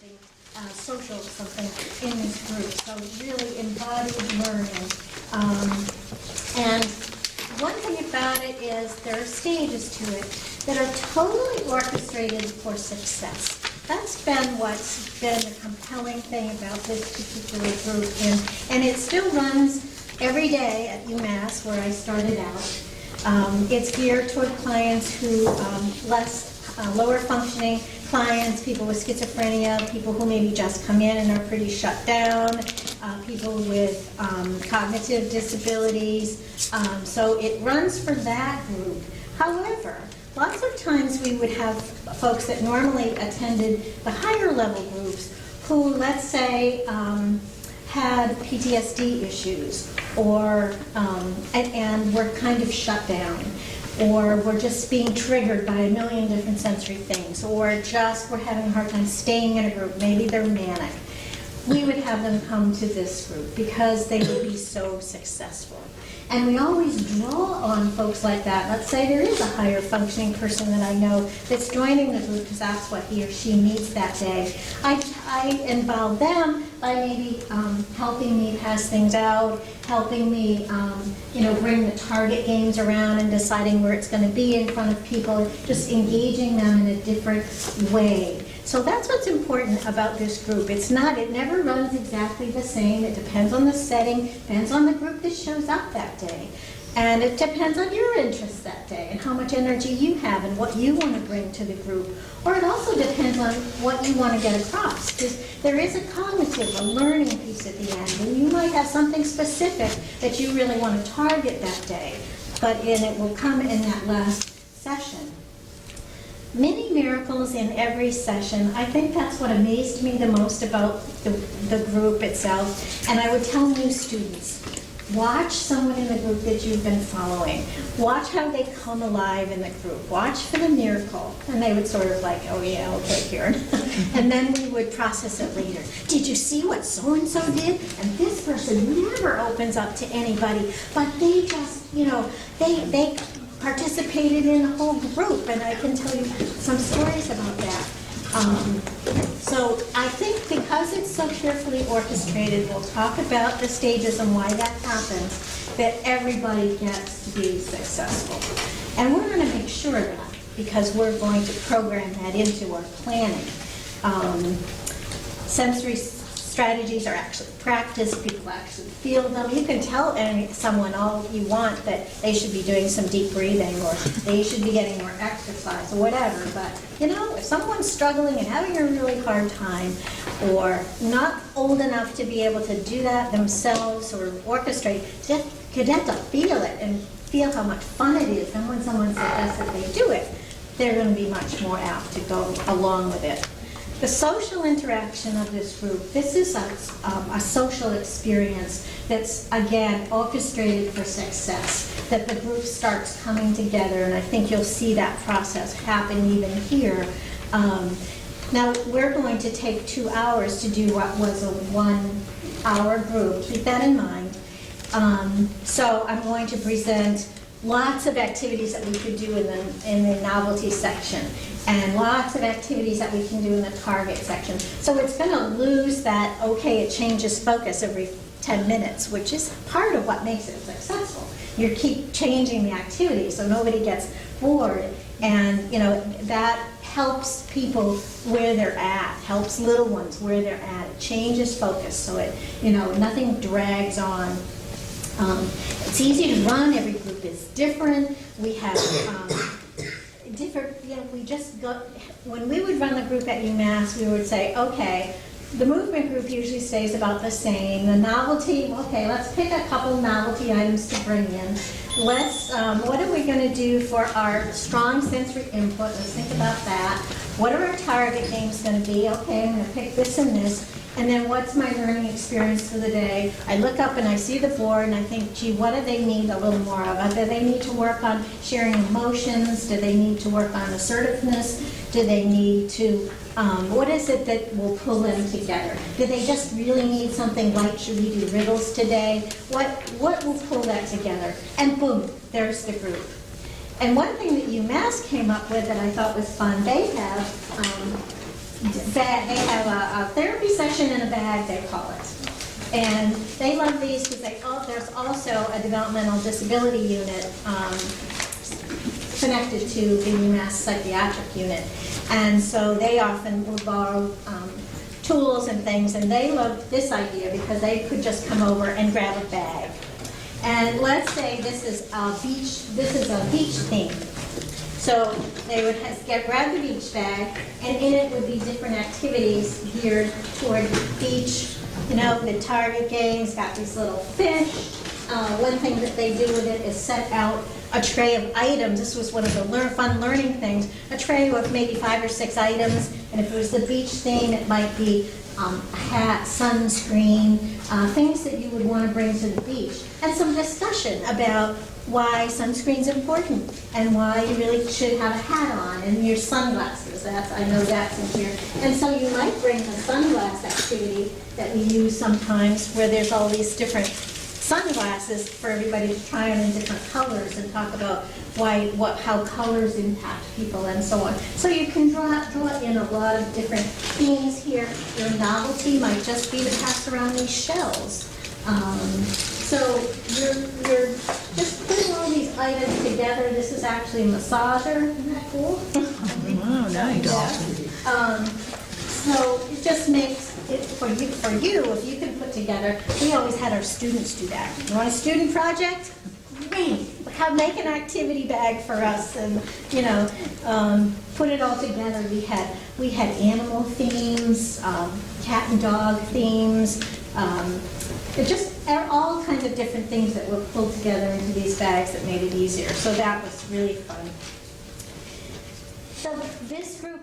something social, something in this group. So really embodied learning. And one thing about it is there are stages to it that are totally orchestrated for success. That's been what's been the compelling thing about this particular group. And it still runs every day at UMass, where I started out. It's geared toward clients who, lower functioning clients, people with schizophrenia, people who maybe just come in and are pretty shut down, people with cognitive disabilities. So it runs for that group. However, lots of times we would have folks that normally attended the higher level groups who, let's say, had PTSD issues, or and were kind of shut down, or were just being triggered by a million different sensory things, or just were having a hard time staying in a group. Maybe they're manic. We would have them come to this group because they would be so successful. And we always draw on folks like that. Let's say there is a higher functioning person that I know that's joining the group because that's what he or she needs that day. I involve them by maybe helping me pass things out, helping me bring the target games around and deciding where it's going to be in front of people, just engaging them in a different way. So that's what's important about this group. It never runs exactly the same. It depends on the setting, depends on the group that shows up that day. And it depends on your interests that day and how much energy you have and what you want to bring to the group. Or it also depends on what you want to get across. Because there is a cognitive, a learning piece at the end. And you might have something specific that you really want to target that day. But it will come in that last session. Many miracles in every session. I think that's what amazed me the most about the group itself. And I would tell new students, watch someone in the group that you've been following. Watch how they come alive in the group. Watch for the miracle. And they would sort of like, oh yeah, okay, here. And then we would process it later. Did you see what so-and-so did? And this person never opens up to anybody, but they just, they participated in the whole group, and I can tell you some stories about that. So I think because it's so carefully orchestrated, we'll talk about the stages and why that happens, that everybody gets to be successful. And we're going to make sure of that because we're going to program that into our planning. Sensory strategies are actually practiced, people actually feel them. You can tell someone all you want that they should be doing some deep breathing or they should be getting more exercise or whatever, but if someone's struggling and having a really hard time or not old enough to be able to do that themselves or orchestrate, you have to feel it and feel how much fun it is, and when someone suggests that they do it, they're going to be much more apt to go along with it. The social interaction of this group, this is a social experience that's, again, orchestrated for success, that the group starts coming together, and I think you'll see that process happen even here. Now, we're going to take 2 hours to do what was a 1-hour group. Keep that in mind. So I'm going to present lots of activities that we could do in the novelty section, and lots of activities that we can do in the target section. So it's going to lose that, okay, it changes focus every 10 minutes, which is part of what makes it successful. You keep changing the activity so nobody gets bored, and that helps people where they're at, helps little ones where they're at. It changes focus so it, nothing drags on. It's easy to run. Every group is different. We have different, we just go, when we would run the group at UMass, we would say, okay, the movement group usually stays about the same. The novelty, okay, let's pick a couple novelty items to bring in. What are we going to do for our strong sensory input? Let's think about that. What are our target games going to be? Okay, I'm going to pick this and this. And then what's my learning experience for the day? I look up and I see the board and I think, gee, what do they need a little more of? Do they need to work on sharing emotions? Do they need to work on assertiveness? Do they need to, what is it that will pull them together? Do they just really need something light? Should we do riddles today? What will pull that together? And boom, there's the group. And one thing that UMass came up with that I thought was fun, they have bag. They have a therapy session in a bag, they call it. And they love these because there's also a developmental disability unit connected to the UMass psychiatric unit. And so they often will borrow tools and things, and they love this idea because they could just come over and grab a bag. And let's say this is a beach theme. So they would grab the beach bag, and in it would be different activities geared toward beach. You know, the target game's got these little fish. One thing that they do with it is set out a tray of items. This was one of the fun learning things. A tray with maybe 5 or 6 items, and if it was the beach theme, it might be a hat, sunscreen, things that you would want to bring to the beach. And some discussion about why sunscreen's important and why you really should have a hat on and your sunglasses. I know that's in here. And so you might bring a sunglass activity that we use sometimes where there's all these different sunglasses for everybody to try on in different colors and talk about how colors impact people and so on. So you can draw in a lot of different themes here. Your novelty might just be to pass around these shells. So you're just putting all these items together. This is actually a massager. Isn't that cool? Wow, nice. So it just makes it for you, if you can put together, we always had our students do that. You want a student project? Great. Make an activity bag for us and, you know, put it all together. We had animal themes, cat and dog themes, just all kinds of different things that were pulled together into these bags that made it easier. So that was really fun. So this group